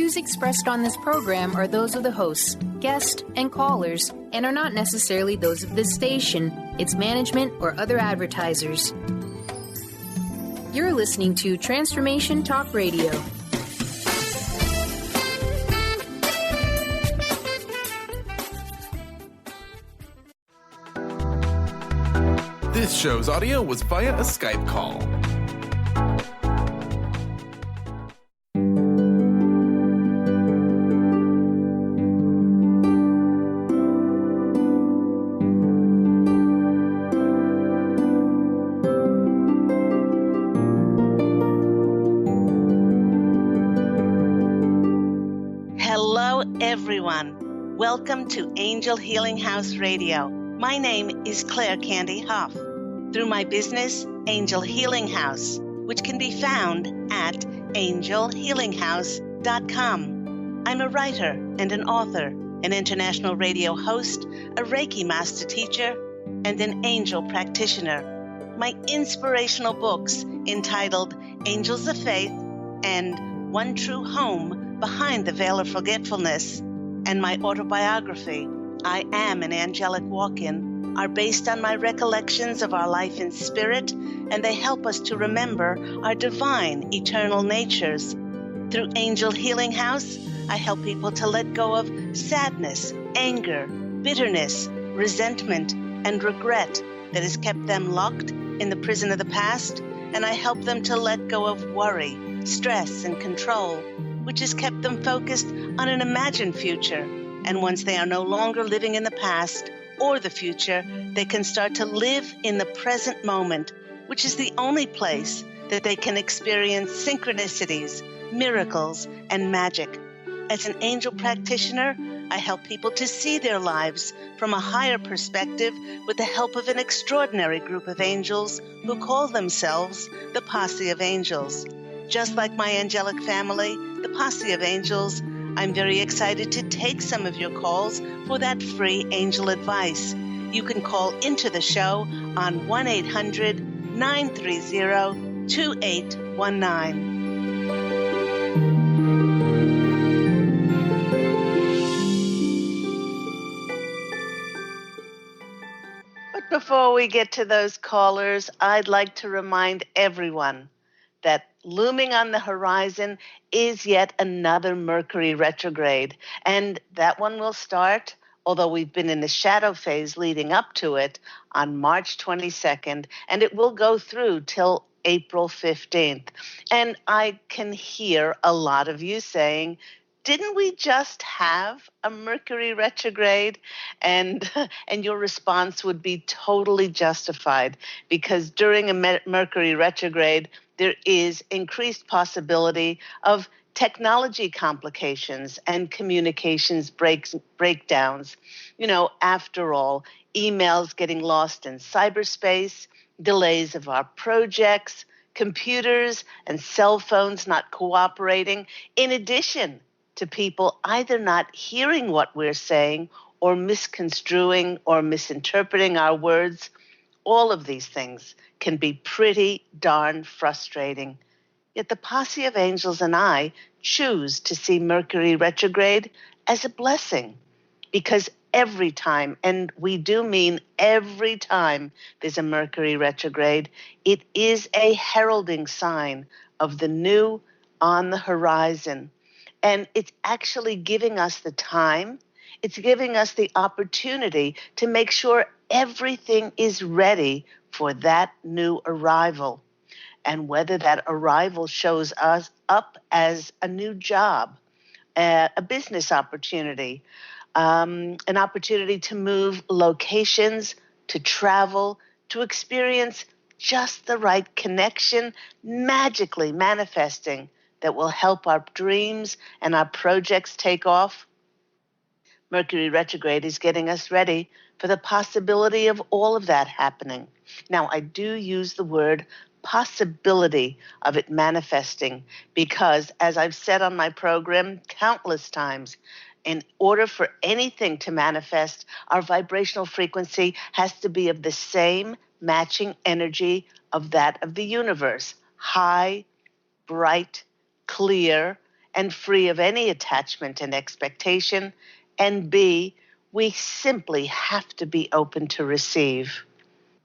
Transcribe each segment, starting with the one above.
views expressed on this program are those of the hosts, guests, and callers, and are not necessarily those of this station, its management, or other advertisers. You're listening to Transformation Talk Radio. This show's audio was via a Skype call. Hello, everyone. Welcome to Angel Healing House Radio. My name is Candy Hough. Through my business, Angel Healing House, which can be found at angelhealinghouse.com. I'm a writer and an author, an international radio host, a Reiki master teacher, and an angel practitioner. My inspirational books entitled Angels of Faith and One True Home Behind the Veil of Forgetfulness, and my autobiography, I Am an Angelic Walk-In, are based on my recollections of our life in spirit, and they help us to remember our divine, eternal natures. Through Angel Healing House, I help people to let go of sadness, anger, bitterness, resentment, and regret that has kept them locked in the prison of the past, and I help them to let go of worry, stress, and control, which has kept them focused on an imagined future. And once they are no longer living in the past or the future, they can start to live in the present moment, which is the only place that they can experience synchronicities, miracles, and magic. As an angel practitioner, I help people to see their lives from a higher perspective with the help of an extraordinary group of angels who call themselves the Posse of Angels. Just like my angelic family, the Posse of Angels, I'm very excited to take some of your calls for that free angel advice. You can call into the show on 1-800-930-2819. But before we get to those callers, I'd like to remind everyone that looming on the horizon is yet another Mercury retrograde. And that one will start, although we've been in the shadow phase leading up to it, on March 22nd, and it will go through till April 15th. And I can hear a lot of you saying, didn't we just have a Mercury retrograde? And your response would be totally justified, because during a Mercury retrograde, there is increased possibility of technology complications and communications breakdowns. You know, after all, emails getting lost in cyberspace, delays of our projects, computers and cell phones not cooperating, in addition to people either not hearing what we're saying or misconstruing or misinterpreting our words. All of these things can be pretty darn frustrating. Yet the Posse of Angels and I choose to see Mercury retrograde as a blessing, because every time, and we do mean every time there's a Mercury retrograde, it is a heralding sign of the new on the horizon. And it's actually giving us the time, it's giving us the opportunity to make sure everything is ready for that new arrival. And whether that arrival shows us up as a new job, a business opportunity, an opportunity to move locations, to travel, to experience just the right connection, magically manifesting that will help our dreams and our projects take off. Mercury retrograde is getting us ready for the possibility of all of that happening. Now, I do use the word possibility of it manifesting because, as I've said on my program countless times, in order for anything to manifest, our vibrational frequency has to be of the same matching energy of that of the universe, high, bright, clear, and free of any attachment and expectation. And B, we simply have to be open to receive.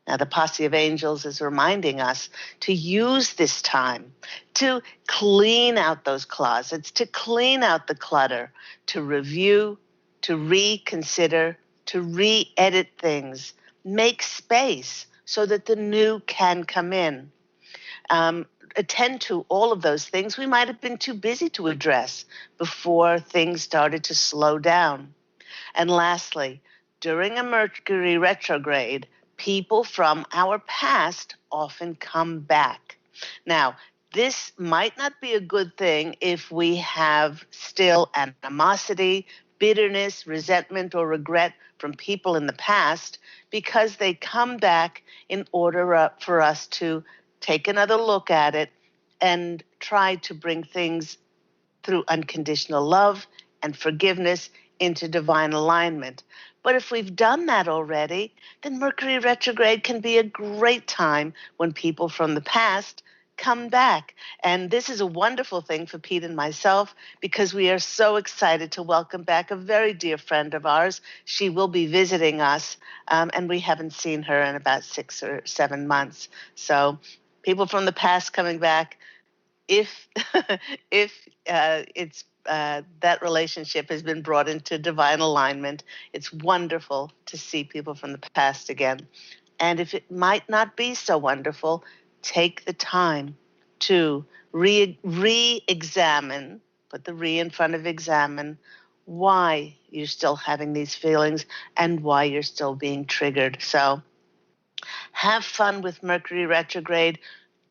Now, the Posse of Angels is reminding us to use this time to clean out those closets, to clean out the clutter, to review, to reconsider, to re-edit things, make space so that the new can come in. Attend to all of those things we might have been too busy to address before things started to slow down. And lastly, during a Mercury retrograde, people from our past often come back. Now, this might not be a good thing if we have still animosity, bitterness, resentment, or regret from people in the past, because they come back in order for us to take another look at it and try to bring things through unconditional love and forgiveness into divine alignment. But if we've done that already, then Mercury retrograde can be a great time when people from the past come back. And this is a wonderful thing for Pete and myself, because we are so excited to welcome back a very dear friend of ours. She will be visiting us, and we haven't seen her in about 6 or 7 months. So people from the past coming back, if it's that relationship has been brought into divine alignment, it's wonderful to see people from the past again. And if it might not be so wonderful, take the time to re-examine, put the re in front of examine, why you're still having these feelings and why you're still being triggered. So have fun with Mercury retrograde.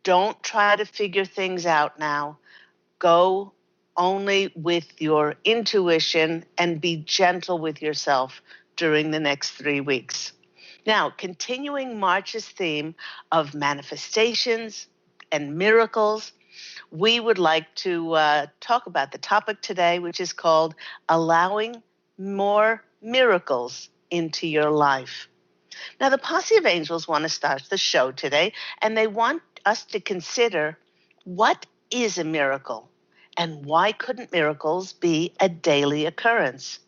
Don't try to figure things out now. Go only with your intuition and be gentle with yourself during the next 3 weeks. Now, continuing March's theme of manifestations and miracles, we would like to talk about the topic today, which is called allowing more miracles into your life. Now, the Posse of Angels want to start the show today, and they want us to consider what is a miracle and why couldn't miracles be a daily occurrence?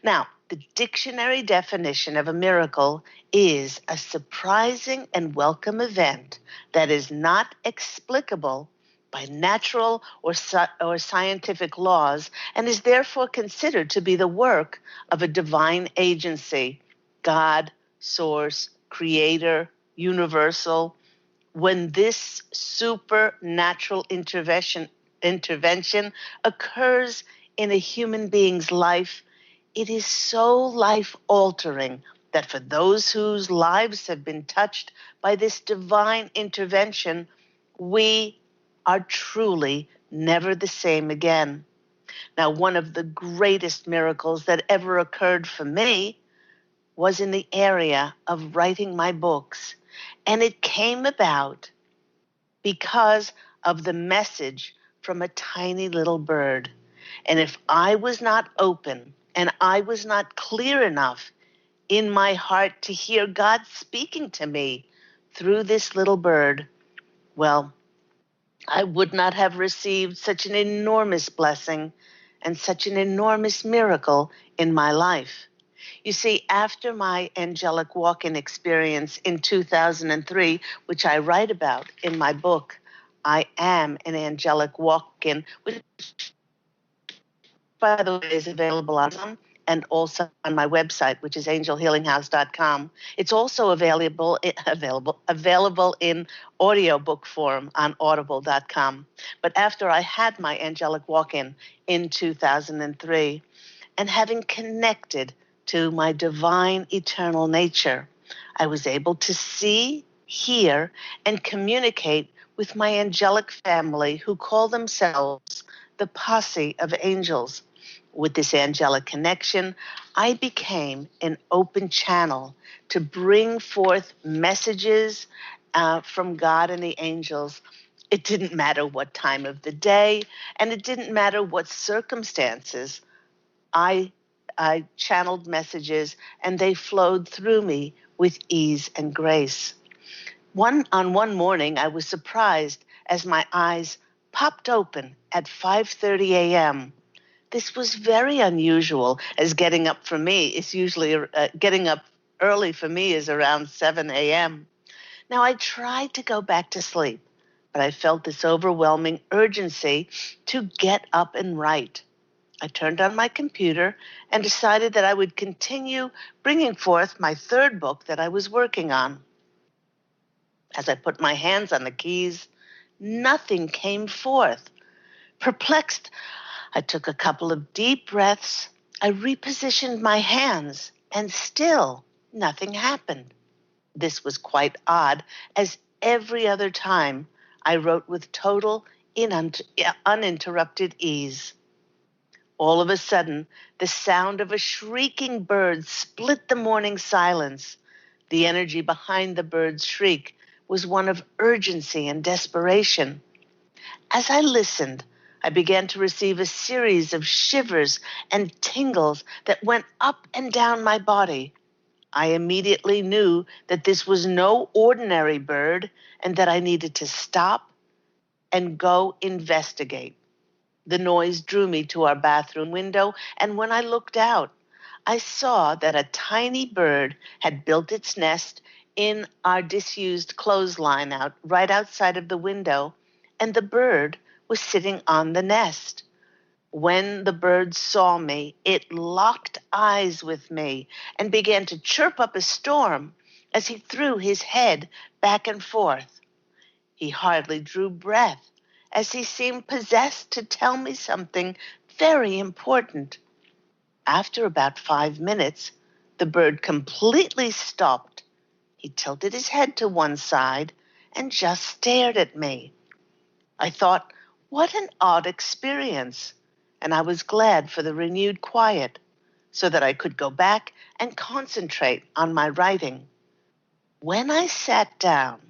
Now, the dictionary definition of a miracle is a surprising and welcome event that is not explicable by natural or scientific laws and is therefore considered to be the work of a divine agency, God, source, creator, universal. When this supernatural intervention occurs in a human being's life, it is so life-altering that for those whose lives have been touched by this divine intervention, we are truly never the same again. Now, one of the greatest miracles that ever occurred for me was in the area of writing my books. And it came about because of the message from a tiny little bird. And if I was not open and I was not clear enough in my heart to hear God speaking to me through this little bird, well, I would not have received such an enormous blessing and such an enormous miracle in my life. You see, after my angelic walk-in experience in 2003, which I write about in my book, I Am an Angelic Walk-In, which, by the way, is available on Amazon and also on my website, which is angelhealinghouse.com. It's also available in audiobook form on audible.com. But after I had my angelic walk-in in 2003, and having connected to my divine eternal nature, I was able to see, hear, and communicate with my angelic family who call themselves the Posse of Angels. With this angelic connection, I became an open channel to bring forth messages from God and the angels. It didn't matter what time of the day, and it didn't matter what circumstances. I channeled messages, and they flowed through me with ease and grace. One morning, I was surprised as my eyes popped open at 5:30 a.m. This was very unusual, as getting up early for me is around 7 a.m. Now, I tried to go back to sleep, but I felt this overwhelming urgency to get up and write. I turned on my computer and decided that I would continue bringing forth my third book that I was working on. As I put my hands on the keys, nothing came forth. Perplexed, I took a couple of deep breaths. I repositioned my hands, and still nothing happened. This was quite odd, as every other time I wrote with total uninterrupted ease. All of a sudden, the sound of a shrieking bird split the morning silence. The energy behind the bird's shriek was one of urgency and desperation. As I listened, I began to receive a series of shivers and tingles that went up and down my body. I immediately knew that this was no ordinary bird and that I needed to stop and go investigate. The noise drew me to our bathroom window, and when I looked out, I saw that a tiny bird had built its nest in our disused clothesline right outside of the window, and the bird was sitting on the nest. When the bird saw me, it locked eyes with me and began to chirp up a storm as he threw his head back and forth. He hardly drew breath as he seemed possessed to tell me something very important. After about 5 minutes, the bird completely stopped. He tilted his head to one side and just stared at me. I thought, what an odd experience, and I was glad for the renewed quiet so that I could go back and concentrate on my writing. When I sat down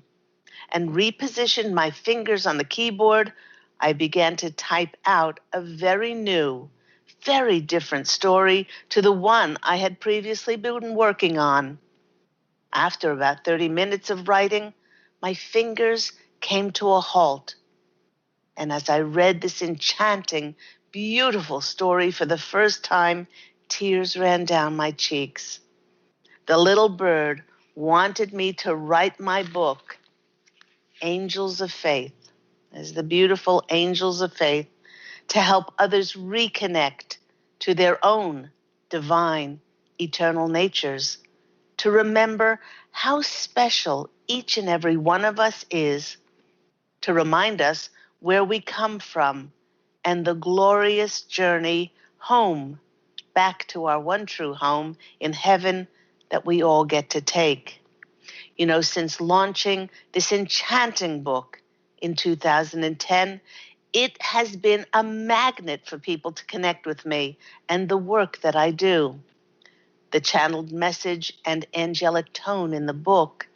and repositioned my fingers on the keyboard, I began to type out a very new, very different story to the one I had previously been working on. After about 30 minutes of writing, my fingers came to a halt. And as I read this enchanting, beautiful story for the first time, tears ran down my cheeks. The little bird wanted me to write my book, Angels of Faith, as the beautiful angels of faith, to help others reconnect to their own divine, eternal natures, to remember how special each and every one of us is, to remind us where we come from and the glorious journey home, back to our one true home in heaven that we all get to take. Since launching this enchanting book in 2010, it has been a magnet for people to connect with me and the work that I do. The channeled message and angelic tone in the book,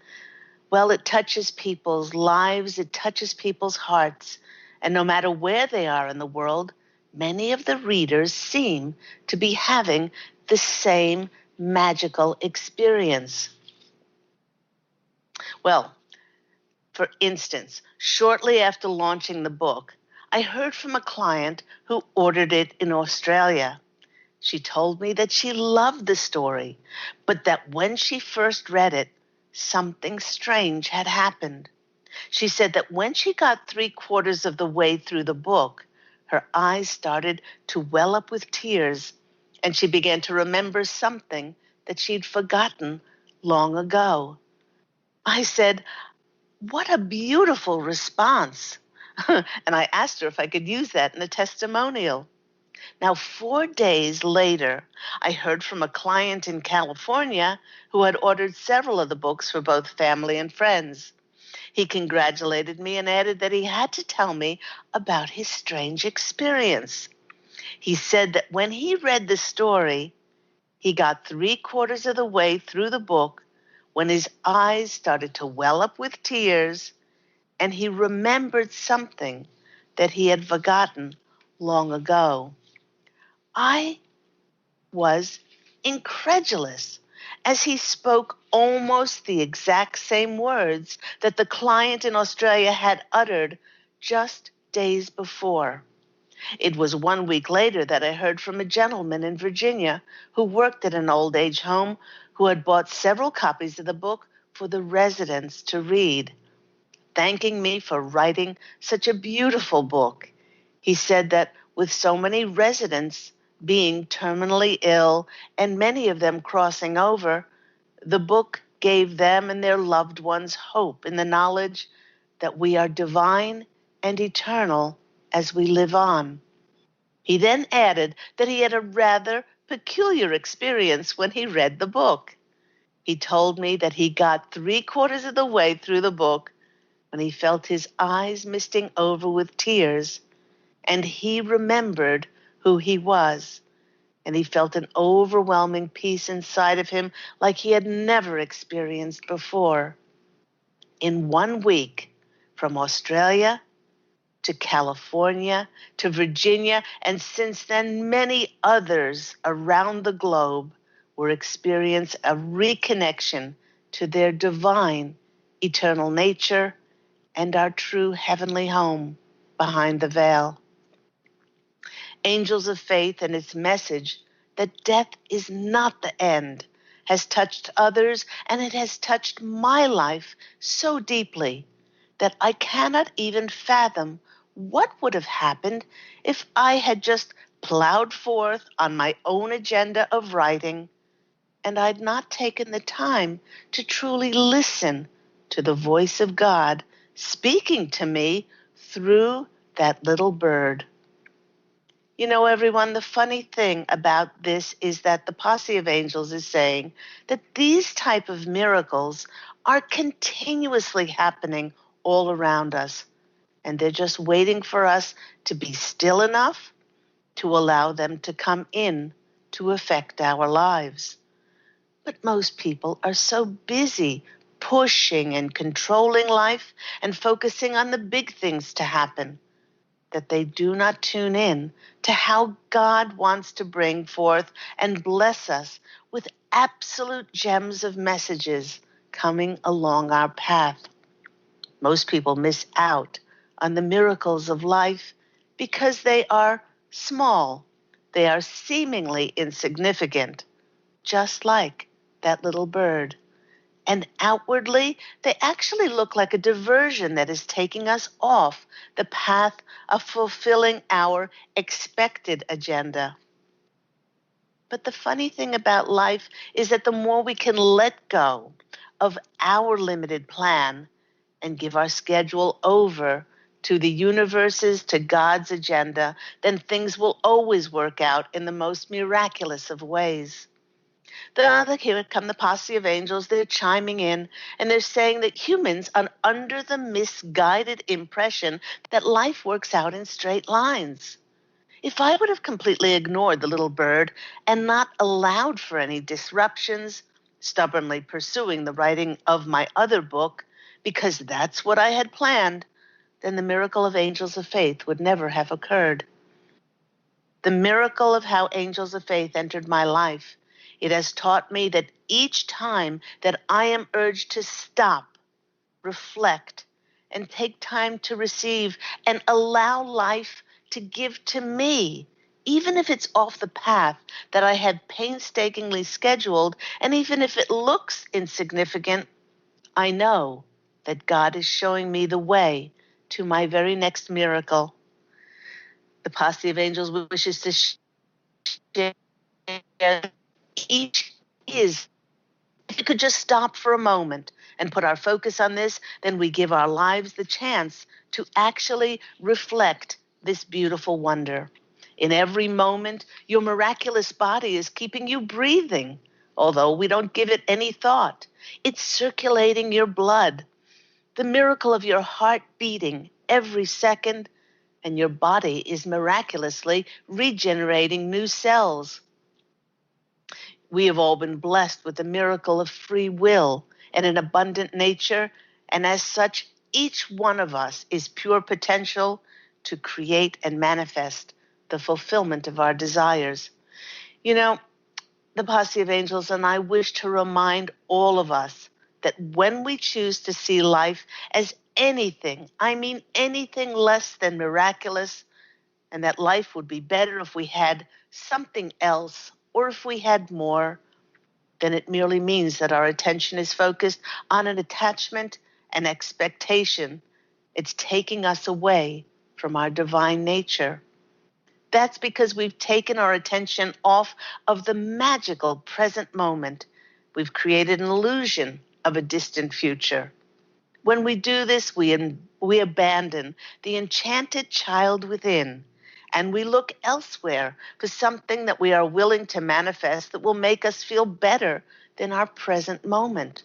well, it touches people's lives, it touches people's hearts, and no matter where they are in the world, many of the readers seem to be having the same magical experience. Well, for instance, shortly after launching the book, I heard from a client who ordered it in Australia. She told me that she loved the story, but that when she first read it, something strange had happened. She said that when she got 3/4 of the way through the book, her eyes started to well up with tears, and she began to remember something that she'd forgotten long ago. I said, "What a beautiful response." And I asked her if I could use that in a testimonial. Now, 4 days later, I heard from a client in California who had ordered several of the books for both family and friends. He congratulated me and added that he had to tell me about his strange experience. He said that when he read the story, he got 3/4 of the way through the book when his eyes started to well up with tears, and he remembered something that he had forgotten long ago. I was incredulous, as he spoke almost the exact same words that the client in Australia had uttered just days before. It was 1 week later that I heard from a gentleman in Virginia who worked at an old age home who had bought several copies of the book for the residents to read, thanking me for writing such a beautiful book. He said that with so many residents being terminally ill and many of them crossing over, the book gave them and their loved ones hope in the knowledge that we are divine and eternal as we live on. He then added that he had a rather peculiar experience when he read the book. He told me that he got 3/4 of the way through the book when he felt his eyes misting over with tears, and he remembered who he was, and he felt an overwhelming peace inside of him like he had never experienced before. In 1 week, from Australia to California to Virginia, and since then many others around the globe will experience a reconnection to their divine, eternal nature and our true heavenly home behind the veil. Angels of Faith and its message that death is not the end has touched others, and it has touched my life so deeply that I cannot even fathom what would have happened if I had just plowed forth on my own agenda of writing and I'd not taken the time to truly listen to the voice of God speaking to me through that little bird. You know, everyone, the funny thing about this is that the Posse of Angels is saying that these type of miracles are continuously happening all around us, and they're just waiting for us to be still enough to allow them to come in to affect our lives. But most people are so busy pushing and controlling life and focusing on the big things to happen that they do not tune in to how God wants to bring forth and bless us with absolute gems of messages coming along our path. Most people miss out on the miracles of life because they are small. They are seemingly insignificant, just like that little bird. And outwardly, they actually look like a diversion that is taking us off the path of fulfilling our expected agenda. But the funny thing about life is that the more we can let go of our limited plan and give our schedule over to the universe's, to God's agenda, then things will always work out in the most miraculous of ways. Here come the Posse of Angels. They're chiming in, and they're saying that humans are under the misguided impression that life works out in straight lines. If I would have completely ignored the little bird and not allowed for any disruptions, stubbornly pursuing the writing of my other book, because that's what I had planned, then the miracle of Angels of Faith would never have occurred. The miracle of how Angels of Faith entered my life. It has taught me that each time that I am urged to stop, reflect, and take time to receive and allow life to give to me, even if it's off the path that I had painstakingly scheduled, and even if it looks insignificant, I know that God is showing me the way to my very next miracle. The Posse of Angels wishes to share each is. If you could just stop for a moment and put our focus on this, then we give our lives the chance to actually reflect this beautiful wonder. In every moment, your miraculous body is keeping you breathing, although we don't give it any thought. It's circulating your blood, the miracle of your heart beating every second, and your body is miraculously regenerating new cells. We have all been blessed with the miracle of free will and an abundant nature, and as such, each one of us is pure potential to create and manifest the fulfillment of our desires. You know, the Posse of Angels and I wish to remind all of us that when we choose to see life as anything, I mean anything less than miraculous, and that life would be better if we had something else or if we had more, then it merely means that our attention is focused on an attachment and expectation. It's taking us away from our divine nature. That's because we've taken our attention off of the magical present moment. We've created an illusion of a distant future. When we do this, we abandon the enchanted child within, and we look elsewhere for something that we are willing to manifest that will make us feel better than our present moment.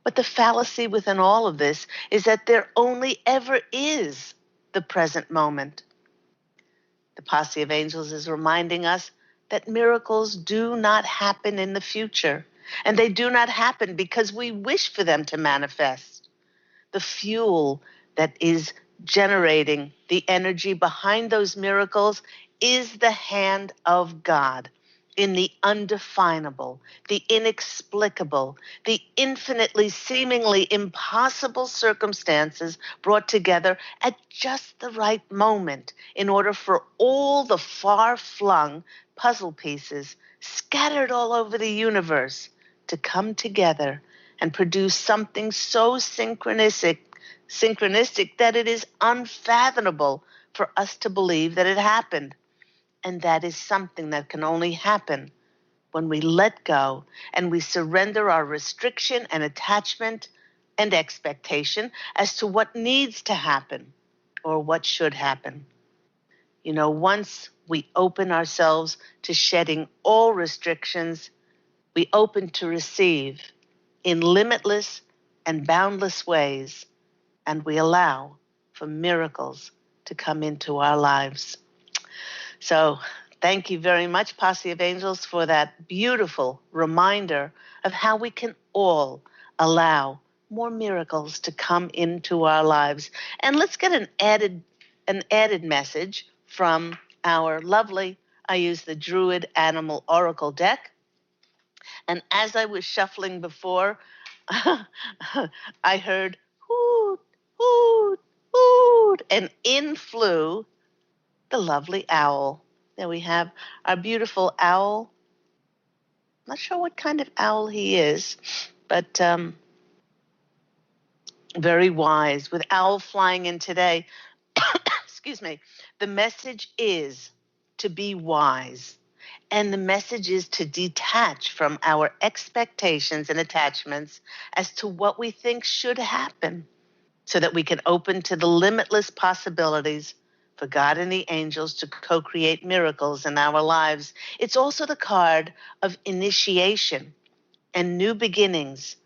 But the fallacy within all of this is that there only ever is the present moment. The Posse of Angels is reminding us that miracles do not happen in the future, and they do not happen because we wish for them to manifest. The fuel that is generating the energy behind those miracles is the hand of God in the undefinable, the inexplicable, the infinitely seemingly impossible circumstances brought together at just the right moment in order for all the far-flung puzzle pieces scattered all over the universe to come together and produce something so synchronistic that it is unfathomable for us to believe that it happened. And that is something that can only happen when we let go and we surrender our restriction and attachment and expectation as to what needs to happen or what should happen. You know, once we open ourselves to shedding all restrictions, we open to receive in limitless and boundless ways, and we allow for miracles to come into our lives. So thank you very much, Posse of Angels, for that beautiful reminder of how we can all allow more miracles to come into our lives. And let's get an added message from our lovely, I use the Druid Animal Oracle deck. And as I was shuffling before, I heard hoot, hoot, hoot, and in flew the lovely owl. There we have our beautiful owl. Not sure what kind of owl he is, but very wise. With owl flying in today, excuse me, the message is to be wise. And the message is to detach from our expectations and attachments as to what we think should happen so that we can open to the limitless possibilities for God and the angels to co-create miracles in our lives. It's also the card of initiation and new beginnings,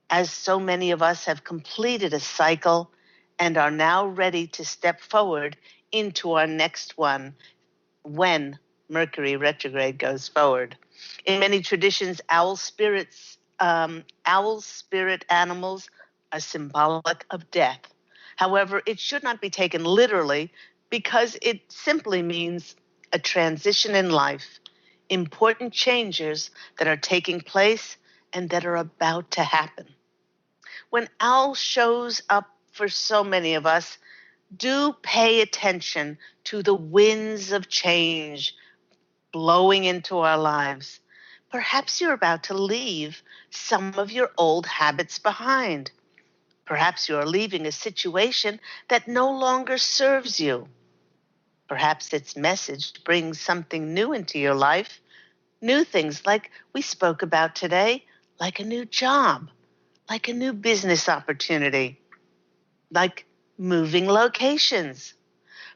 as so many of us have completed a cycle and are now ready to step forward into our next one when Mercury retrograde goes forward. In many traditions, owl spirit animals are symbolic of death. However, it should not be taken literally because it simply means a transition in life, important changes that are taking place and that are about to happen. When owl shows up for so many of us, do pay attention to the winds of change blowing into our lives. Perhaps you're about to leave some of your old habits behind. Perhaps you are leaving a situation that no longer serves you. Perhaps its message brings something new into your life. New things like we spoke about today, like a new job, like a new business opportunity, like moving locations.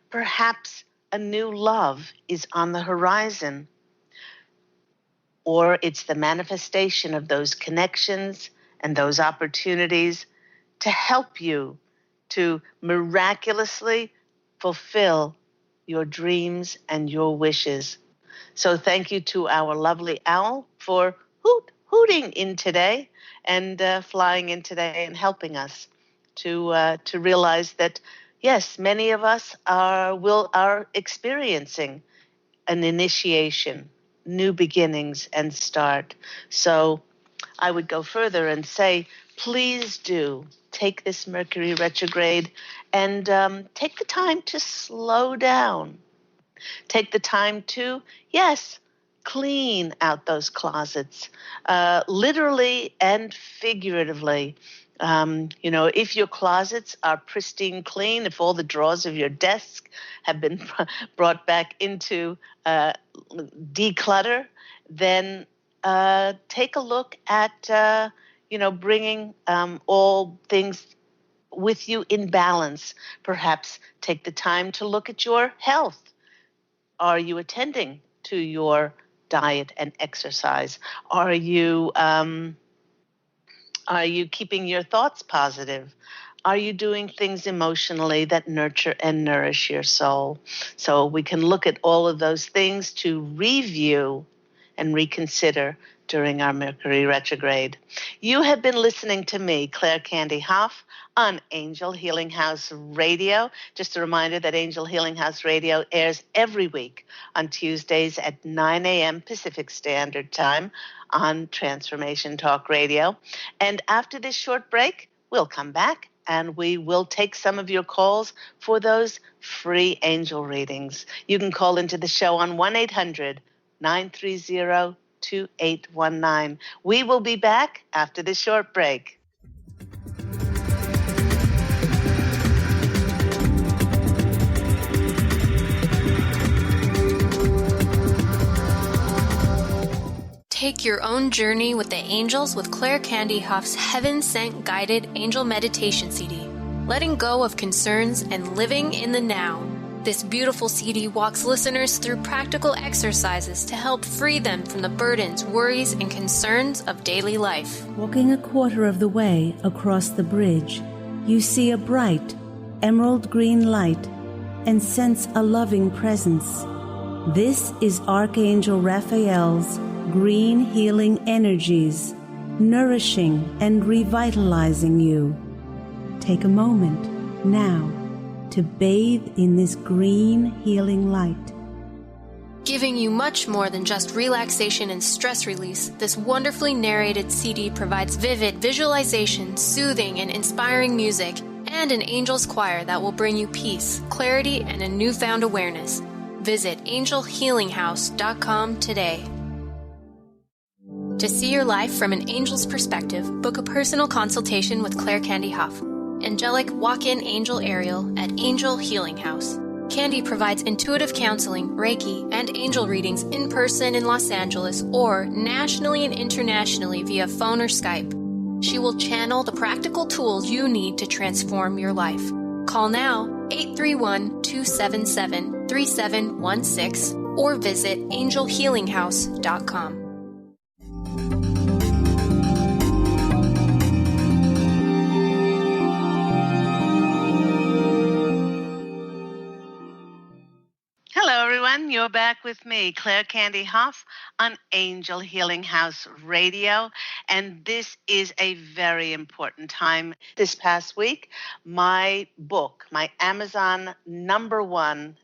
Perhaps a new love is on the horizon, or it's the manifestation of those connections and those opportunities to help you to miraculously fulfill your dreams and your wishes. So thank you to our lovely owl for hooting in today and flying in today and helping us to realize that, yes, many of us are experiencing an initiation, new beginnings, and start. So I would go further and say, please do take this Mercury retrograde and take the time to slow down. Take the time to, yes, clean out those closets, literally and figuratively. If your closets are pristine clean, if all the drawers of your desk have been brought back into declutter, then take a look at, bringing all things with you in balance. Perhaps take the time to look at your health. Are you attending to your diet and exercise? Are you keeping your thoughts positive? Are you doing things emotionally that nurture and nourish your soul? So we can look at all of those things to review and reconsider during our Mercury retrograde. You have been listening to me, Claire Candy Hough, on Angel Healing House Radio. Just a reminder that Angel Healing House Radio airs every week on Tuesdays at 9 a.m. Pacific Standard Time on Transformation Talk Radio. And after this short break, we'll come back and we will take some of your calls for those free angel readings. You can call into the show on 1-800-930-2819. We will be back after this short break. Take your own journey with the angels with Claire Candy Hough's Heaven Sent Guided Angel Meditation CD, letting go of concerns and living in the now. This beautiful CD walks listeners through practical exercises to help free them from the burdens, worries, and concerns of daily life. Walking a quarter of the way across the bridge, you see a bright, emerald green light and sense a loving presence. This is Archangel Raphael's green healing energies, nourishing and revitalizing you. Take a moment now to bathe in this green healing light. Giving you much more than just relaxation and stress release, this wonderfully narrated CD provides vivid visualization, soothing and inspiring music, and an angel's choir that will bring you peace, clarity, and a newfound awareness. Visit angelhealinghouse.com today. To see your life from an angel's perspective, book a personal consultation with Claire Candy Hough, angelic walk-in angel Ariel at Angel Healing House. Candy provides intuitive counseling, Reiki, and angel readings in person in Los Angeles or nationally and internationally via phone or Skype. She will channel the practical tools you need to transform your life. Call now 831-277-3716 or visit angelhealinghouse.com. Hello, everyone. You're back with me, Claire Candy Hough, on Angel Healing House Radio. And this is a very important time. This past week, my book, my Amazon #1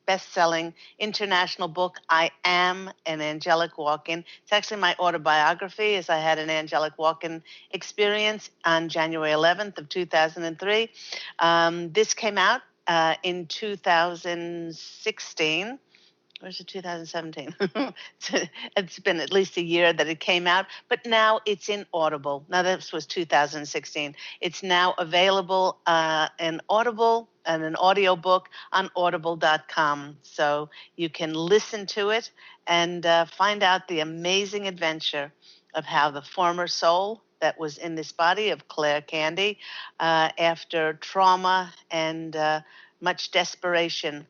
best-selling international book, I Am an Angelic Walk-In. It's actually my autobiography, as I had an angelic walk-in experience on January 11th of 2003. This came out in 2016. Or is it 2017? It's been at least a year that it came out, but now it's in Audible. Now, this was 2016. It's now available in Audible and an audiobook on audible.com. So you can listen to it and find out the amazing adventure of how the former soul that was in this body of Claire Candy, after trauma and much desperation,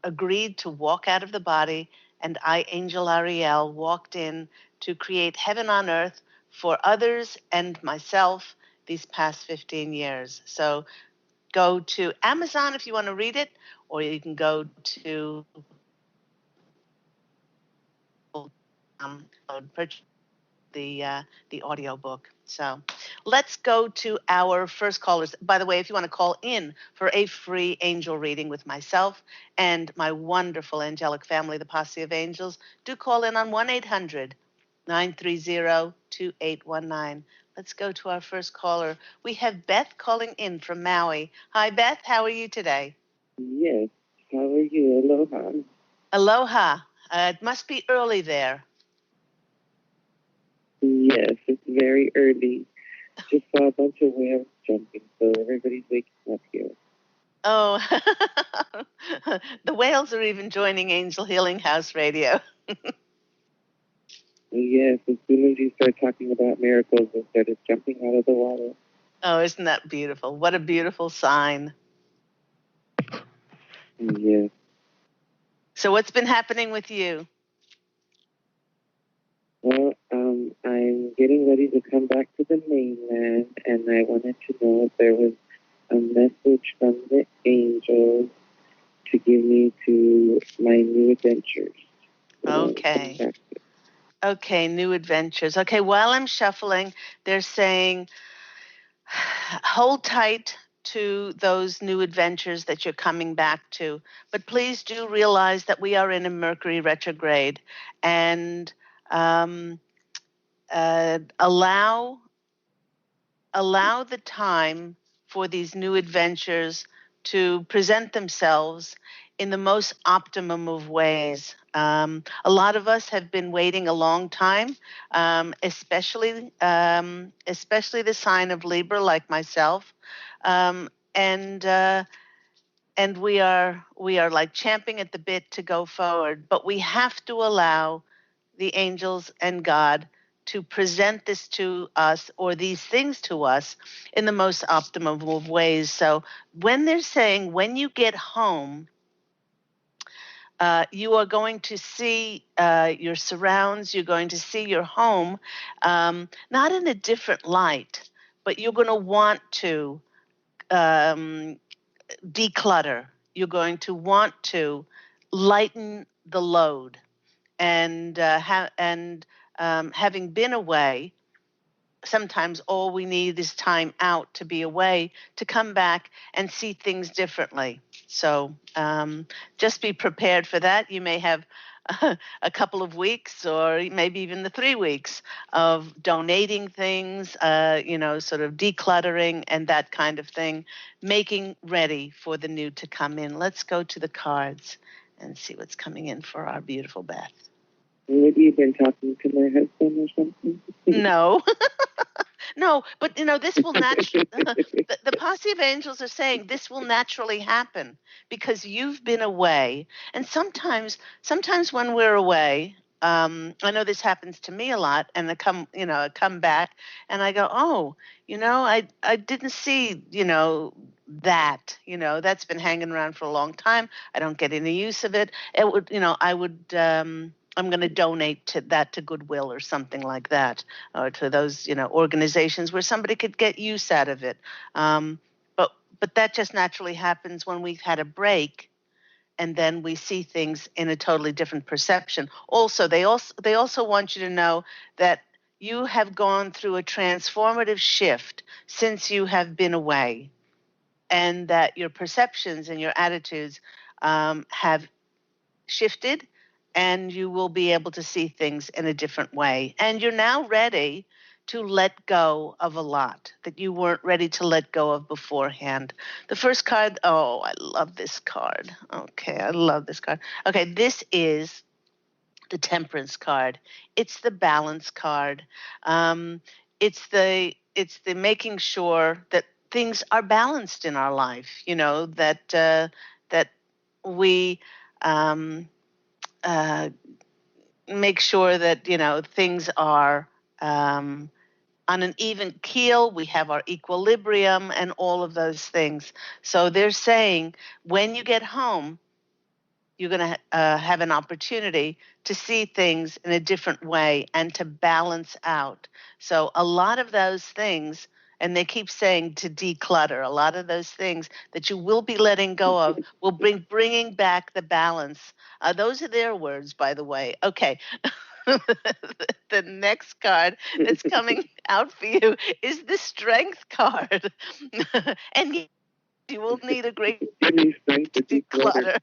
agreed to walk out of the body, and I, Angel Ariel, walked in to create heaven on earth for others and myself these past 15 years. So go to Amazon if you want to read it, or you can go to purchase the audio book. So let's go to our first callers. By the way, if you want to call in for a free angel reading with myself and my wonderful angelic family, the Posse of Angels, do call in on 930-2819. Let's go to our first caller. We have Beth calling in from Maui. Hi, Beth. How are you today? Yes. How are you? Aloha. Aloha. It must be early there. Yes, it's very early. Just saw a bunch of whales jumping, so everybody's waking up here. Oh, the whales are even joining Angel Healing House Radio. Yes, as soon as you start talking about miracles, they started jumping out of the water. Oh, isn't that beautiful? What a beautiful sign. Yes. So what's been happening with you? Well, I'm getting ready to come back to the mainland, and I wanted to know if there was a message from the angels to give me to my new adventures. Okay. Okay, new adventures. Okay, while I'm shuffling, they're saying hold tight to those new adventures that you're coming back to. But please do realize that we are in a Mercury retrograde, and allow the time for these new adventures to present themselves in the most optimum of ways. A lot of us have been waiting a long time, especially the sign of Libra, like myself, and we are like champing at the bit to go forward. But we have to allow the angels and God to present this to us, or these things to us, in the most optimum of ways. So when they're saying, when you get home, you are going to see your surrounds, you're going to see your home, not in a different light, but you're going to want to declutter. You're going to want to lighten the load. And having been away, sometimes all we need is time out to be away, to come back and see things differently. So just be prepared for that. You may have a couple of weeks, or maybe even the 3 weeks of donating things, sort of decluttering and that kind of thing, making ready for the new to come in. Let's go to the cards and see what's coming in for our beautiful Beth. Maybe you've been talking to my husband or something? No. No, but this will naturally, the Posse of Angels are saying this will naturally happen because you've been away. And sometimes when we're away, I know this happens to me a lot, and I come back and I go, oh, I didn't see, that's been hanging around for a long time. I don't get any use of it. It would, I'm going to donate to Goodwill or something like that, or to those, organizations where somebody could get use out of it. But that just naturally happens when we've had a break, and then we see things in a totally different perception. Also, they also want you to know that you have gone through a transformative shift since you have been away, and that your perceptions and your attitudes have shifted, and you will be able to see things in a different way. And you're now ready to let go of a lot that you weren't ready to let go of beforehand. The first card, oh, I love this card. Okay, I love this card. Okay, this is the Temperance card. It's the Balance card. It's the making sure that things are balanced in our life. That we make sure that things are on an even keel. We have our equilibrium and all of those things. So they're saying when you get home, you're going to have an opportunity to see things in a different way and to balance out. So a lot of those things, and they keep saying to declutter, a lot of those things that you will be letting go of will bringing back the balance. Those are their words, by the way. Okay. The next card that's coming out for you is the Strength card. And you will need a great Strength to declutter.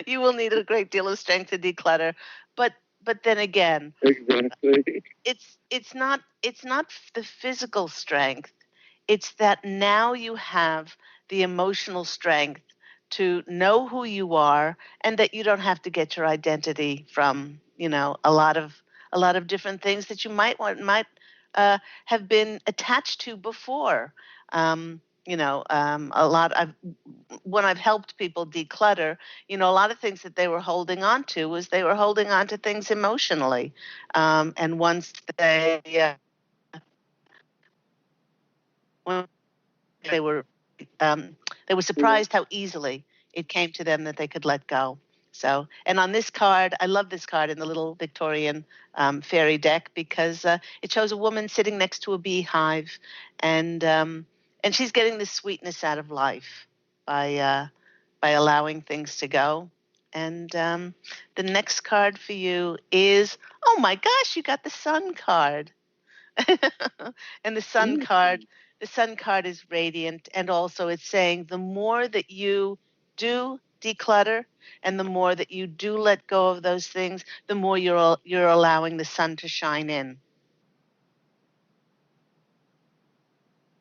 You will need a great deal of strength to declutter. But but then again, Exactly. it's not the physical strength. It's that now you have the emotional strength to know who you are, and that you don't have to get your identity from, a lot of different things that you have been attached to before. A lot. When I've helped people declutter, a lot of things that they were holding on to was they were holding on to things emotionally, and once when they were they were surprised how easily it came to them that they could let go. So, and on this card, I love this card in the little Victorian fairy deck, because it shows a woman sitting next to a beehive, and she's getting the sweetness out of life by allowing things to go. And the next card for you is, oh my gosh, you got the Sun card. And the sun card is radiant, and also it's saying the more that you do declutter and the more that you do let go of those things, the more you're allowing the sun to shine in.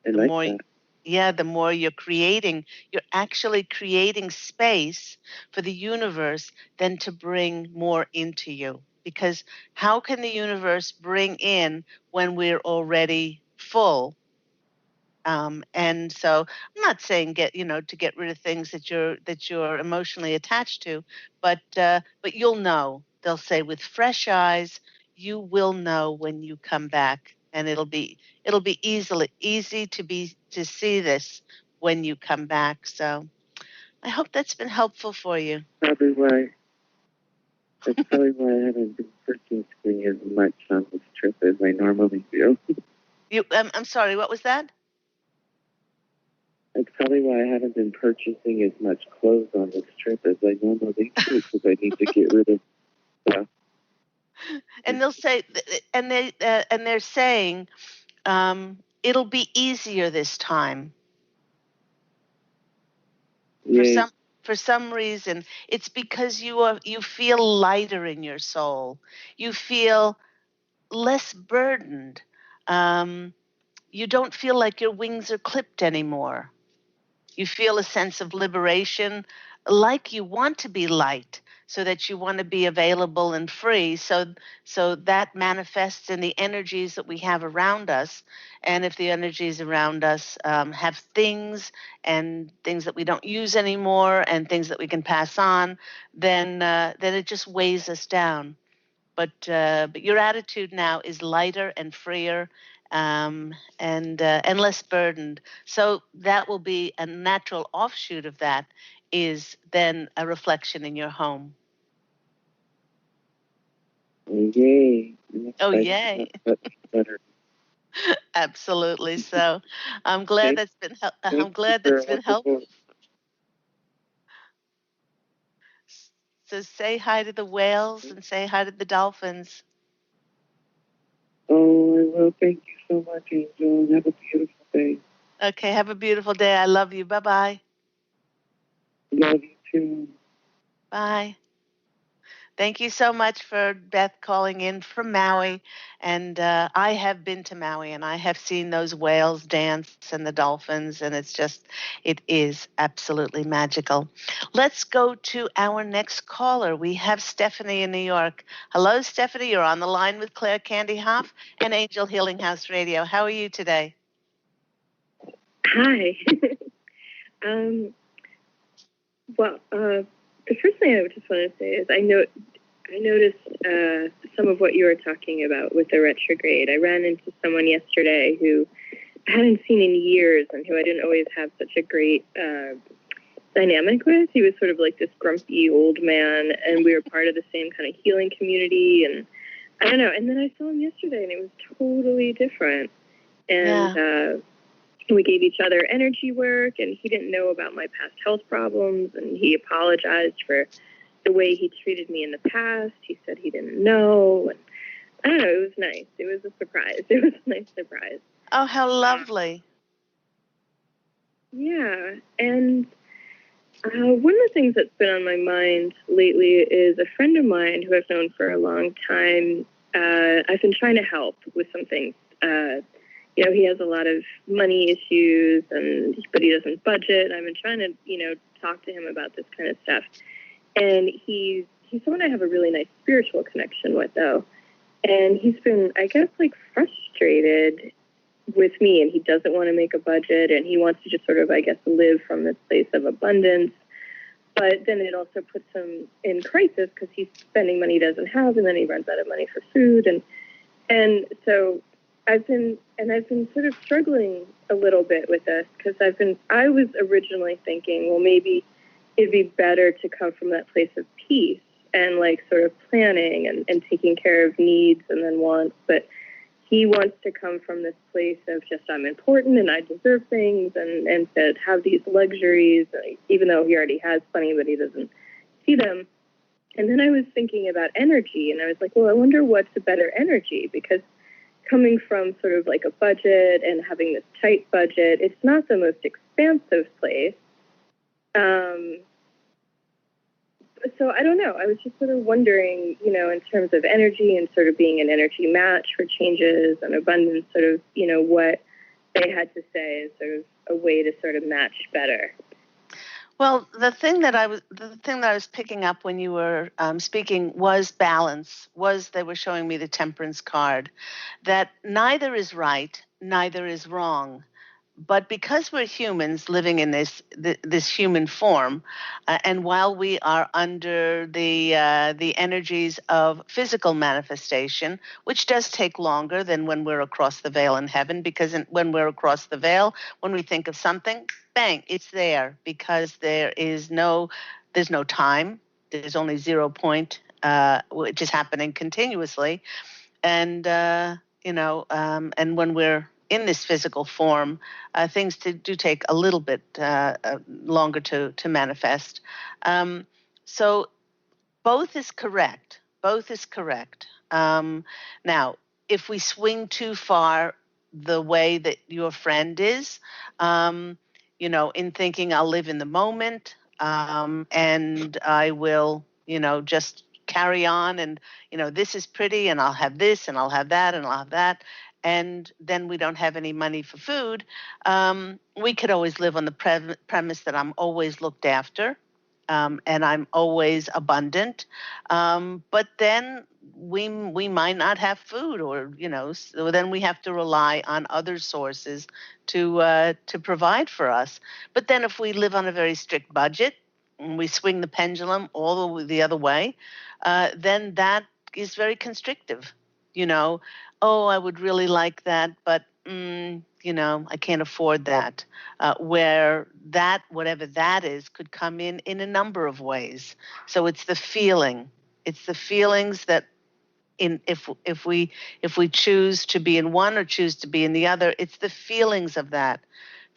I The like more that. the more you're actually creating space for the universe then to bring more into you. Because how can the universe bring in when we're already full? And so I'm not saying to get rid of things that you're emotionally attached to, but you'll know. They'll say with fresh eyes, you will know when you come back, and it'll be easy to see this when you come back. So I hope that's been helpful for you. Probably why. That's probably why I haven't been purchasing as much on this trip as I normally do. I'm sorry. What was that? That's probably why I haven't been purchasing as much clothes on this trip as I normally do, because I need to get rid of stuff. And they'll say, and they're saying, it'll be easier this time. Yeah. For some reason, it's because you feel lighter in your soul. You feel less burdened. You don't feel like your wings are clipped anymore. You feel a sense of liberation, like you want to be light, so that you want to be available and free. So that manifests in the energies that we have around us. And if the energies around us have things and things that we don't use anymore and things that we can pass on, then it just weighs us down. But your attitude now is lighter and freer, and less burdened. So that will be a natural offshoot of that, is then a reflection in your home. Yay. Oh, yay. Better. Absolutely. So I'm glad that's been helpful. So say hi to the whales and say hi to the dolphins. Oh, I will. Thank you so much, Angel. Have a beautiful day. Okay, have a beautiful day. I love you. Bye-bye. Love you too. Bye. Thank you so much for Beth calling in from Maui. And I have been to Maui, and I have seen those whales dance and the dolphins, and it is absolutely magical. Let's go to our next caller. We have Stephanie in New York. Hello, Stephanie. You're on the line with Claire Candy Hough and Angel Healing House Radio. How are you today? Hi. Well, the first thing I just want to say is I noticed some of what you were talking about with the retrograde. I ran into someone yesterday who I hadn't seen in years and who I didn't always have such a great dynamic with. He was sort of like this grumpy old man, and we were part of the same kind of healing community. And I don't know. And then I saw him yesterday, and it was totally different. And we gave each other energy work, and he didn't know about my past health problems, and he apologized for the way he treated me in the past. He said he didn't know. And I don't know, it was nice. It was a surprise. It was a nice surprise. Oh, how lovely. Yeah. And One of the things that's been on my mind lately is a friend of mine who I've known for a long time. I've been trying to help with some things. He has a lot of money issues, but he doesn't budget. I've been trying to, talk to him about this kind of stuff. And he's someone I have a really nice spiritual connection with, though. And he's been, I guess, like frustrated with me, and he doesn't want to make a budget, and he wants to just sort of, I guess, live from this place of abundance. But then it also puts him in crisis because he's spending money he doesn't have, and then he runs out of money for food, and so I've been sort of struggling a little bit with this because I was originally thinking, well, maybe it'd be better to come from that place of peace and like sort of planning and taking care of needs and then wants, but he wants to come from this place of just I'm important and I deserve things and to have these luxuries, even though he already has plenty, but he doesn't see them. And then I was thinking about energy, and I was like, well, I wonder what's a better energy, because coming from sort of like a budget and having this tight budget, it's not the most expansive place. So I don't know. I was just sort of wondering, in terms of energy and sort of being an energy match for changes and abundance, sort of, what they had to say is sort of a way to sort of match better. Well, the thing that I was picking up when you were speaking was balance. They were showing me the temperance card, that neither is right, neither is wrong. But because we're humans living in this human form, and while we are under the energies of physical manifestation, which does take longer than when we're across the veil in heaven, because when we're across the veil, when we think of something, bang, it's there, because there's no time. There's only 0 point, which is happening continuously, and and when we're in this physical form, things do take a little bit longer to manifest. So both is correct. Both is correct. Now, if we swing too far the way that your friend is, in thinking I'll live in the moment, and I will, just carry on, and, this is pretty, and I'll have this, and I'll have that, and I'll have that, and then we don't have any money for food, we could always live on the premise that I'm always looked after, and I'm always abundant. But then we might not have food, or so then we have to rely on other sources to provide for us. But then if we live on a very strict budget and we swing the pendulum all the other way, then that is very constrictive. Oh, I would really like that, but I can't afford that. Where that, whatever that is, could come in a number of ways. So it's the feeling. It's the feelings that if we choose to be in one or choose to be in the other, it's the feelings of that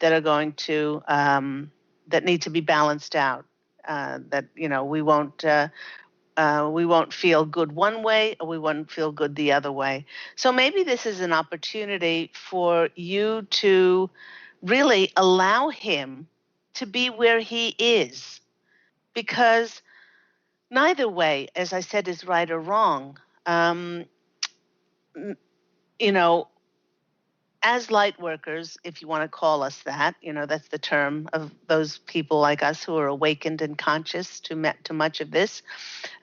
are going to that need to be balanced out. That we won't feel good one way, or we won't feel good the other way. So maybe this is an opportunity for you to really allow him to be where he is, because neither way, as I said, is right or wrong. You know, as light workers, if you want to call us that, that's the term of those people like us who are awakened and conscious to much of this.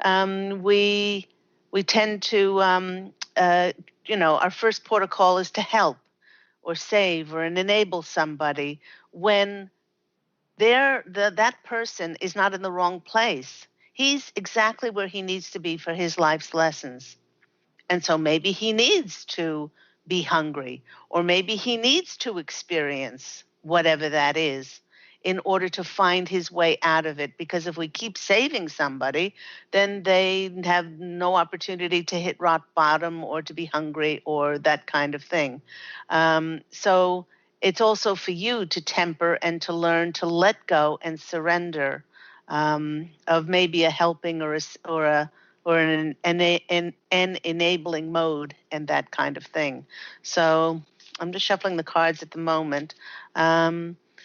We tend to, our first port of call is to help or save or enable somebody when that person is not in the wrong place. He's exactly where he needs to be for his life's lessons. And so maybe he needs to be hungry, or maybe he needs to experience whatever that is in order to find his way out of it. Because if we keep saving somebody, then they have no opportunity to hit rock bottom or to be hungry or that kind of thing. So it's also for you to temper and to learn to let go and surrender of maybe a helping or an enabling mode and that kind of thing. So I'm just shuffling the cards at the moment.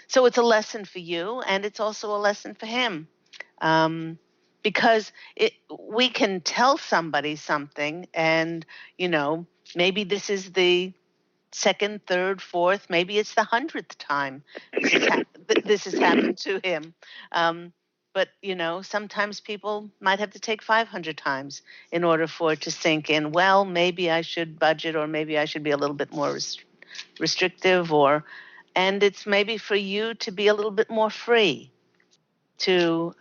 So it's a lesson for you, and it's also a lesson for him. Because we can tell somebody something, and, maybe this is the second, third, fourth, maybe it's the 100th time this has happened to him. But, sometimes people might have to take 500 times in order for it to sink in. Well, maybe I should budget, or maybe I should be a little bit more restrictive, and it's maybe for you to be a little bit more free, to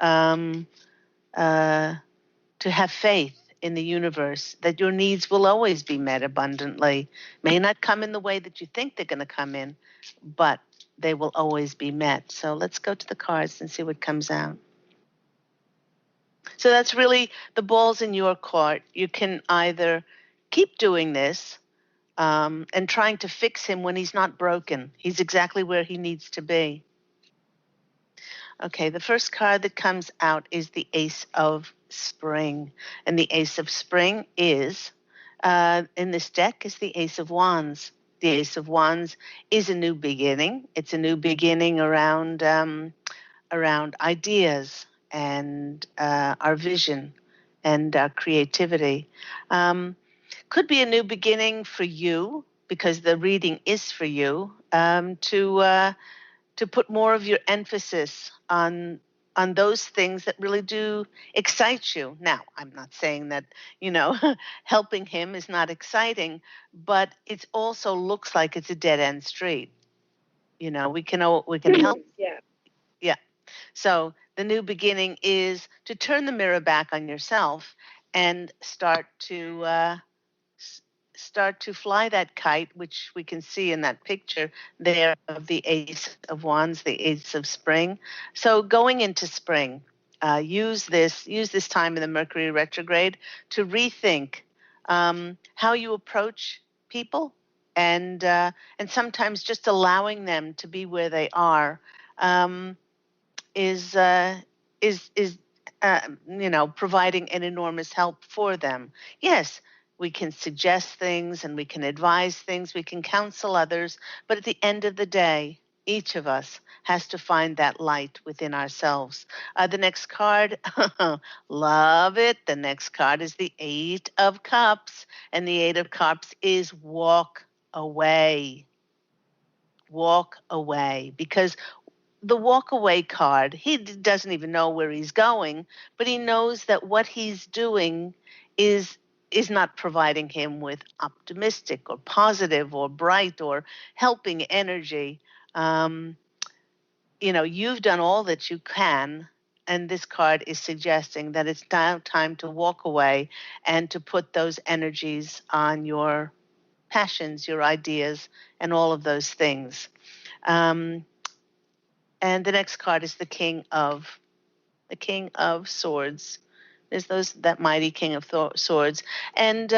have faith in the universe that your needs will always be met abundantly. May not come in the way that you think they're going to come in, but they will always be met. So let's go to the cards and see what comes out. So that's really the ball's in your court. You can either keep doing this and trying to fix him when he's not broken. He's exactly where he needs to be. Okay, the first card that comes out is the Ace of Spring. And the Ace of Spring is, in this deck, is the Ace of Wands. The Ace of Wands is a new beginning. It's a new beginning around ideas and our vision and our creativity. Could be a new beginning for you, because the reading is for you, to put more of your emphasis on those things that really do excite you. Now, I'm not saying that, helping him is not exciting, but it also looks like it's a dead-end street. We can help. Yeah. Yeah. So the new beginning is to turn the mirror back on yourself and start to fly that kite, which we can see in that picture there of the Ace of Wands, the Ace of Spring. So going into spring, use this time in the Mercury retrograde to rethink how you approach people, and sometimes just allowing them to be where they are is providing an enormous help for them. Yes, we can suggest things and we can advise things, we can counsel others, but at the end of the day, each of us has to find that light within ourselves. The next card, love it. The next card is the Eight of Cups, and the Eight of Cups is walk away. Walk away, because the walk away card, he doesn't even know where he's going, but he knows that what he's doing is not providing him with optimistic or positive or bright or helping energy. You've done all that you can, and this card is suggesting that it's now time to walk away and to put those energies on your passions, your ideas, and all of those things. And the next card is the King of Swords. There's that mighty King of Swords, and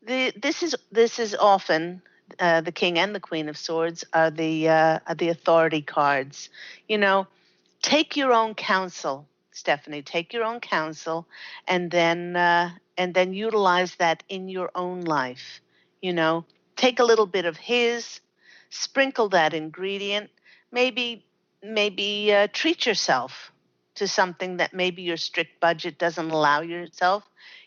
this is often the King and the Queen of Swords are the authority cards. Take your own counsel, Stephanie. Take your own counsel, and then utilize that in your own life. Take a little bit of his, sprinkle that ingredient. Maybe treat yourself to something that maybe your strict budget doesn't allow yourself.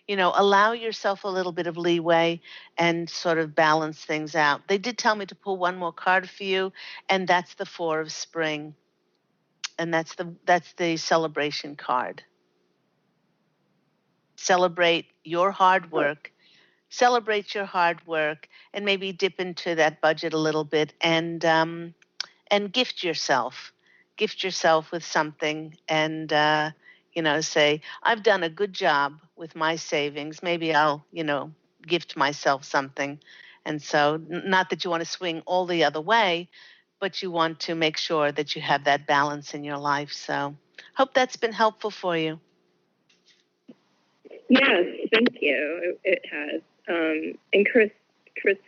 Allow yourself a little bit of leeway and sort of balance things out. They did tell me to pull one more card for you, and that's the Four of Spring. And that's the celebration card. Celebrate your hard work. Celebrate your hard work, and maybe dip into that budget a little bit, and gift yourself with something, and say, I've done a good job with my savings. Maybe I'll gift myself something. And so, not that you want to swing all the other way, but you want to make sure that you have that balance in your life. So hope that's been helpful for you. Yes, thank you. It has. And Chris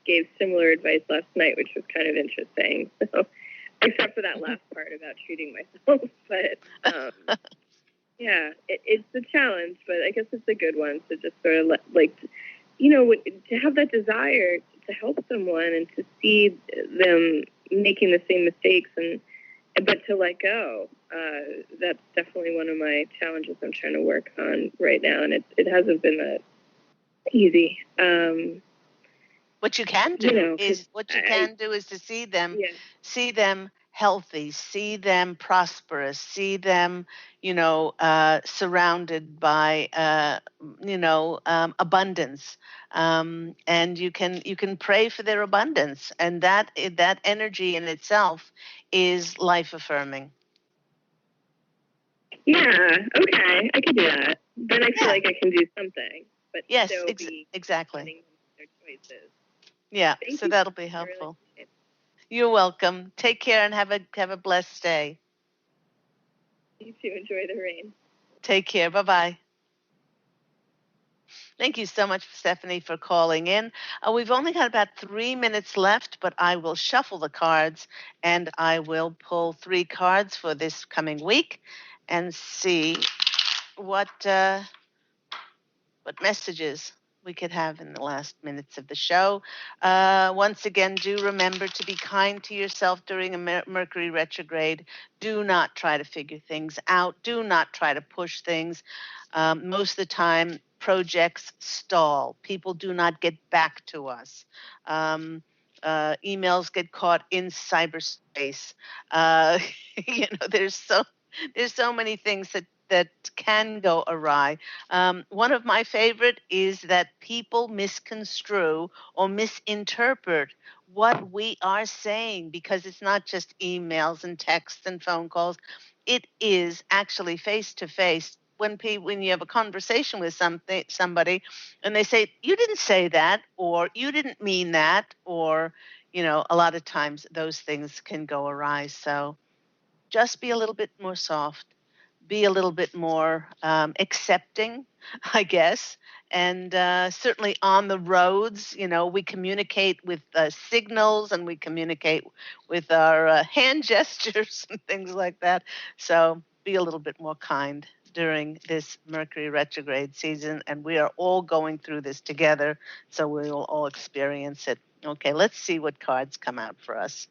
gave similar advice last night, which was kind of interesting. So, except for that last part about treating myself. But yeah, it's a challenge, but I guess it's a good one to just sort of to have that desire to help someone and to see them making the same mistakes and but to let go, that's definitely one of my challenges I'm trying to work on right now, and it hasn't been that easy. What you can do is to see them healthy, see them prosperous, see them, surrounded by, abundance, and you can pray for their abundance, and that energy in itself is life affirming. Yeah. Okay, I can do that. Then I feel like I can do something, but yes, still exactly. be their choices. Yeah, Thank so you. that'll be helpful. You're welcome. Take care and have a blessed day. You too. Enjoy the rain. Take care. Bye-bye. Thank you so much, Stephanie, for calling in. We've only got about 3 minutes left, but I will shuffle the cards and I will pull 3 cards for this coming week and see what messages we could have in the last minutes of the show. Once again, do remember to be kind to yourself during a Mercury retrograde. Do not try to figure things out. Do not try to push things. Most of the time, projects stall. People do not get back to us. Emails get caught in cyberspace. There's so many things that can go awry. One of my favorite is that people misconstrue or misinterpret what we are saying, because it's not just emails and texts and phone calls. It is actually face to face. When you have a conversation with somebody, and they say, "You didn't say that," or "You didn't mean that," or a lot of times those things can go awry. So just be a little bit more soft, be a little bit more accepting, I guess. And certainly on the roads, we communicate with signals, and we communicate with our hand gestures and things like that. So be a little bit more kind during this Mercury retrograde season. And we are all going through this together, so we will all experience it. Okay, let's see what cards come out for us.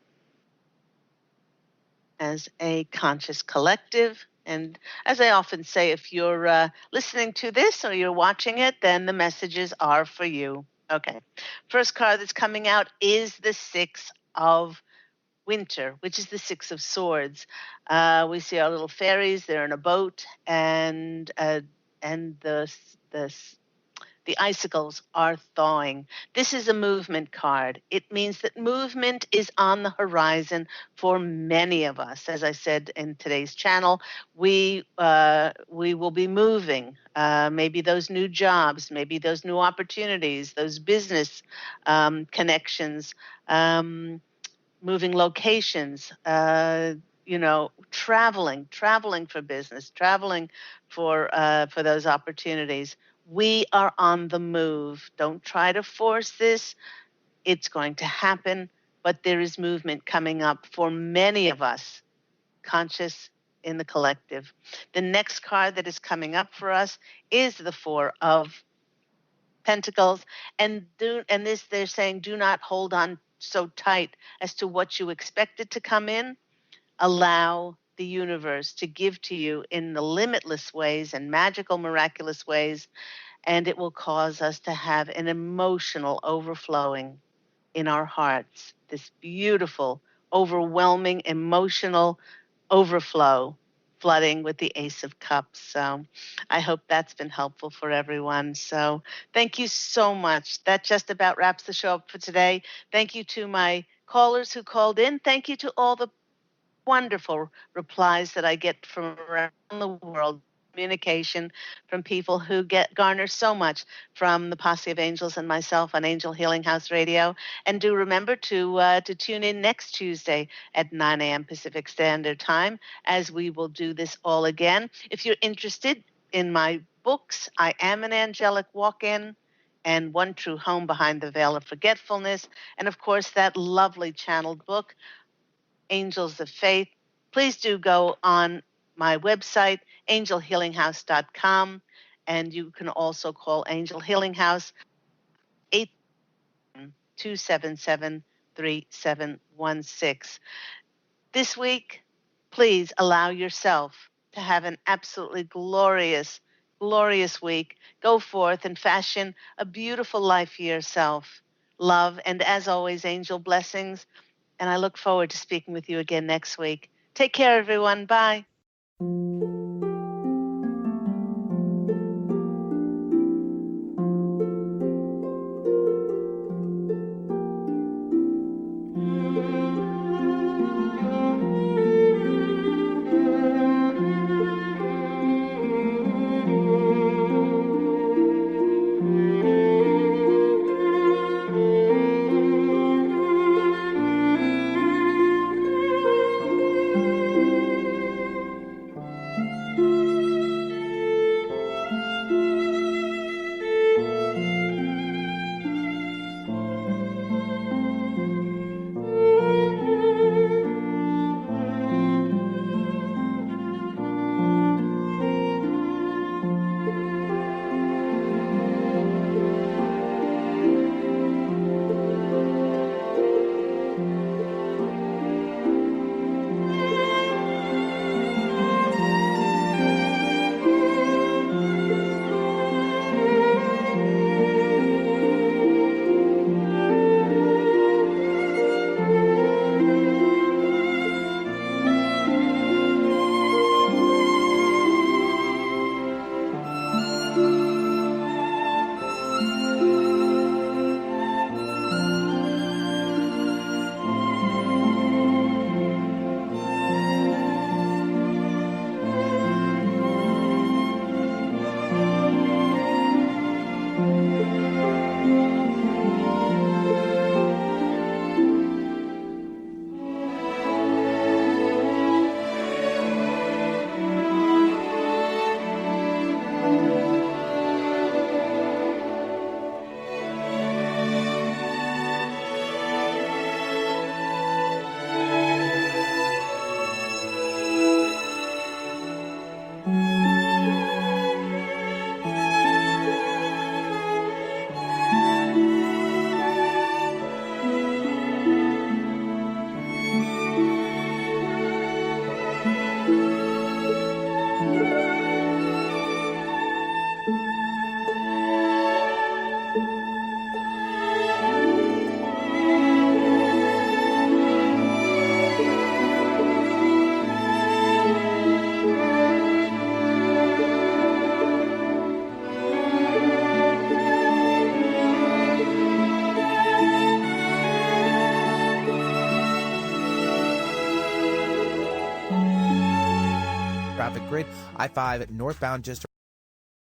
As a conscious collective. And as I often say, if you're listening to this or you're watching it, then the messages are for you. Okay. First card that's coming out is the Six of Winter, which is the Six of Swords. We see our little fairies. They're in a boat, and the icicles are thawing. This is a movement card. It means that movement is on the horizon for many of us. As I said in today's channel, we will be moving. Maybe those new jobs, maybe those new opportunities, those business connections, moving locations. Traveling for business, traveling for those opportunities. We are on the move. Don't try to force this. It's going to happen, but there is movement coming up for many of us, conscious in the collective. The next card that is coming up for us is the Four of Pentacles, and they're saying, do not hold on so tight as to what you expected to come in. Allow the universe to give to you in the limitless ways and magical, miraculous ways, and it will cause us to have an emotional overflowing in our hearts, this beautiful, overwhelming, emotional overflow, flooding with the Ace of Cups. So I hope that's been helpful for everyone. So thank you so much. That just about wraps the show up for today. Thank you to my callers who called in. Thank you to all the wonderful replies that I get from around the world, communication from people who garner so much from the Posse of Angels and myself on Angel Healing House Radio. And do remember to tune in next Tuesday at 9 a.m. Pacific Standard Time, as we will do this all again. If you're interested in my books, I Am an Angelic Walk-In and One True Home Behind the Veil of Forgetfulness, and of course that lovely channeled book, Angels of Faith, please do go on my website, angelhealinghouse.com, and you can also call Angel Healing House 827-3716. This week, Please allow yourself to have an absolutely glorious, glorious week. Go forth and fashion a beautiful life for yourself. Love, and as always, angel blessings. And I look forward to speaking with you again next week. Take care, everyone. Bye. Traffic grid, I-5 northbound just